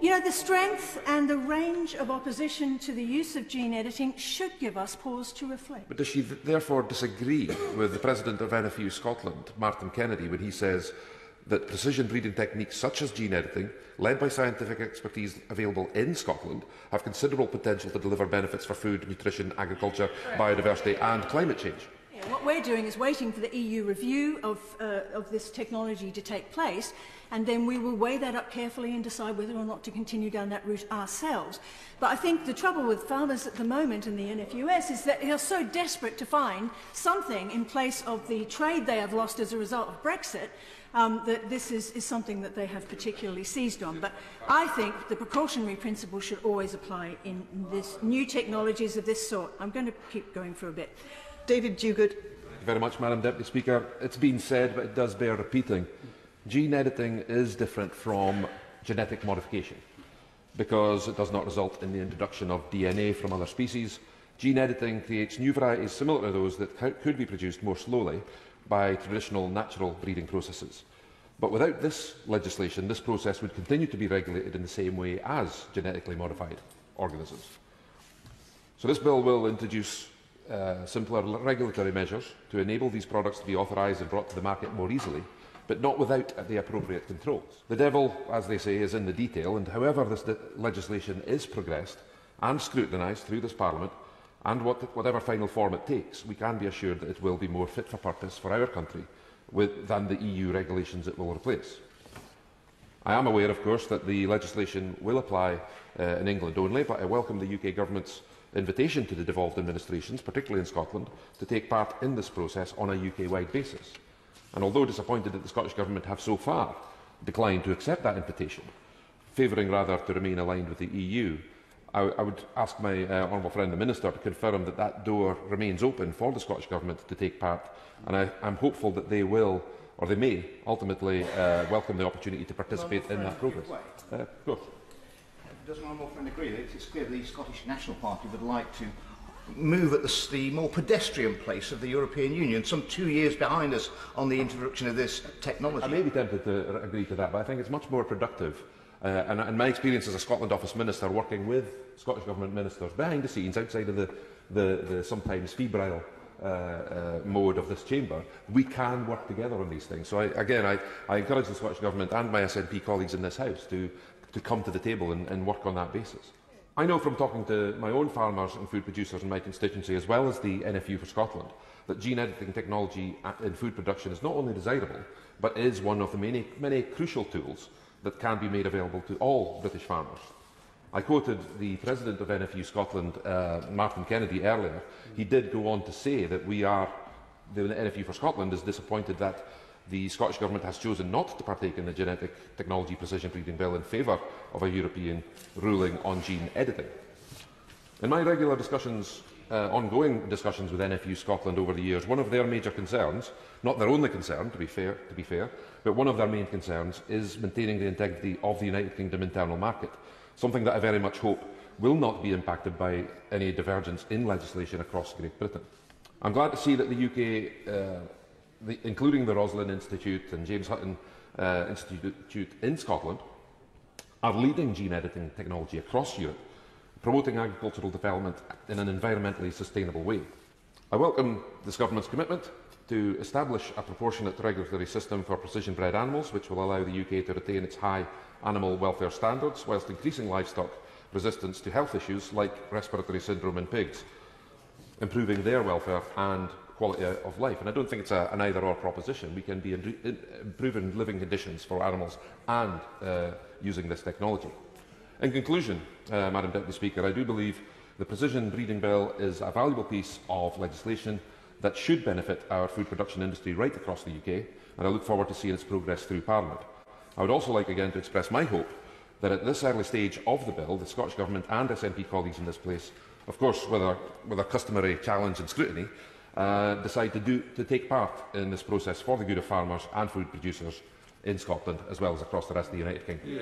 You know, the strength and the range of opposition to the use of gene editing should give us pause to reflect. But does she therefore disagree with the President of NFU Scotland, Martin Kennedy, when he says that precision breeding techniques such as gene editing, led by scientific expertise available in Scotland, have considerable potential to deliver benefits for food, nutrition, agriculture, biodiversity and climate change? Yeah, what we're doing is waiting for the EU review of this technology to take place, and then we will weigh that up carefully and decide whether or not to continue down that route ourselves. But I think the trouble with farmers at the moment in the NFUS is that they are so desperate to find something in place of the trade they have lost as a result of Brexit, that this is something that they have particularly seized on. But I think the precautionary principle should always apply in this new technologies of this sort. I'm going to keep going for a bit. David Duguid. Thank you very much, Madam Deputy Speaker. It's been said, but it does bear repeating. Gene editing is different from genetic modification because it does not result in the introduction of DNA from other species. Gene editing creates new varieties similar to those that could be produced more slowly by traditional natural breeding processes. But without this legislation, this process would continue to be regulated in the same way as genetically modified organisms. So this bill will introduce simpler regulatory measures to enable these products to be authorised and brought to the market more easily, but not without the appropriate controls. The devil, as they say, is in the detail, and however this legislation is progressed and scrutinised through this Parliament, and whatever final form it takes, we can be assured that it will be more fit for purpose for our country than the EU regulations it will replace. I am aware, of course, that the legislation will apply in England only, but I welcome the UK Government's invitation to the devolved administrations, particularly in Scotland, to take part in this process on a UK-wide basis. And although disappointed that the Scottish Government have so far declined to accept that invitation, favouring rather to remain aligned with the EU, I would ask my honourable friend the Minister to confirm that that door remains open for the Scottish Government to take part, and I'm hopeful that they will, or they may, ultimately welcome the opportunity to participate in that progress. Of course. Does my honourable friend agree that it's clear the Scottish National Party would like to move at the more pedestrian pace of the European Union, some 2 years behind us on the introduction of this technology? I may be tempted to agree to that, but I think it's much more productive. And my experience as a Scotland Office Minister, working with Scottish Government ministers behind the scenes, outside of the sometimes febrile mode of this chamber, we can work together on these things. So I encourage the Scottish Government and my SNP colleagues in this House to come to the table and work on that basis. I know from talking to my own farmers and food producers in my constituency, as well as the NFU for Scotland, that gene editing technology in food production is not only desirable, but is one of the many crucial tools that can be made available to all British farmers. I quoted the President of NFU Scotland, Martin Kennedy, earlier. He did go on to say that the NFU for Scotland is disappointed that the Scottish Government has chosen not to partake in the genetic technology precision breeding bill in favour of a European ruling on gene editing. In my regular discussions, ongoing discussions with NFU Scotland over the years, one of their major concerns, not their only concern to be fair, but one of their main concerns is maintaining the integrity of the United Kingdom internal market, something that I very much hope will not be impacted by any divergence in legislation across Great Britain. I'm glad to see that the UK including the Roslin Institute and James Hutton Institute in Scotland, are leading gene editing technology across Europe, promoting agricultural development in an environmentally sustainable way. I welcome this Government's commitment to establish a proportionate regulatory system for precision-bred animals, which will allow the UK to retain its high animal welfare standards, whilst increasing livestock resistance to health issues like respiratory syndrome in pigs, improving their welfare and quality of life. And I don't think it's an either-or proposition. We can be improving living conditions for animals and using this technology. In conclusion, Madam Deputy Speaker, I do believe the Precision Breeding Bill is a valuable piece of legislation that should benefit our food production industry right across the UK, and I look forward to seeing its progress through Parliament. I would also like again to express my hope that at this early stage of the bill, the Scottish Government and SNP colleagues in this place, of course with a customary challenge and scrutiny, decide to take part in this process for the good of farmers and food producers in Scotland, as well as across the rest of the United Kingdom. Yeah.